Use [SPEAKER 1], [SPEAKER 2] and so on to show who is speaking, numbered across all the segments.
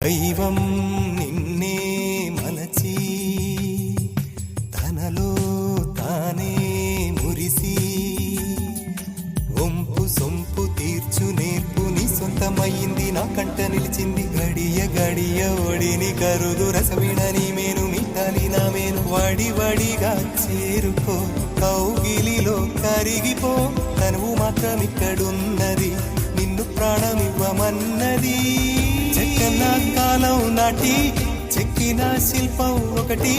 [SPEAKER 1] దైవం నిన్నే మలచి తనలో తానే మురిసి ఒంపు సొంపు తీర్చు నేర్పు నీ సొంతమైంది నా కంట నిలిచింది గడియ గడియ ఒడిని కరుదు రసవిణని మేను మిట్టాలి నా మేను వడి వడిగా చేరుకో కౌగిలిలో కరిగిపో తనువు మాత్రం ఇక్కడున్నది నిన్ను ప్రాణమివ్వమన్నది చెక్కన కాలం నాటి చెక్కిన శిల్పం ఒకటి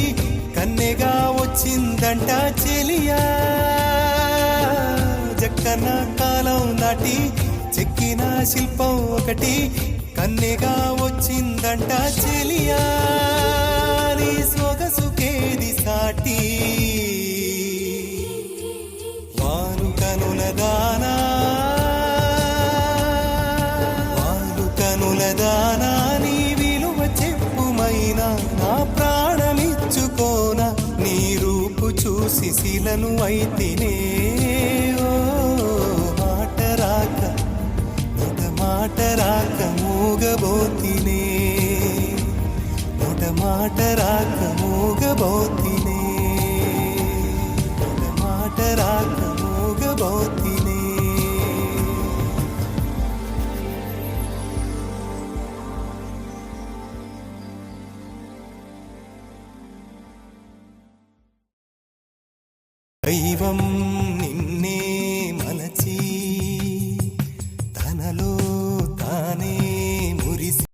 [SPEAKER 1] కన్నెగా వచ్చిందంట చెలియా జక్కన కాలం నాటి చెక్కిన శిల్పం ఒకటి కన్నెగా వచ్చిందంట చెలియా నీ సొగసుకేది సాటి వారు కనుల దానా నీ విలువ చెప్పుమైనా నా ప్రాణమిచ్చుకోనా నీ రూపు చూసి శిలను అయితేనే మాట రాక నొట మాట రాక మూగబోతినే నొట మాట రాక మూగబోతినే నొట మాట రాక మూగబోతినే దైవం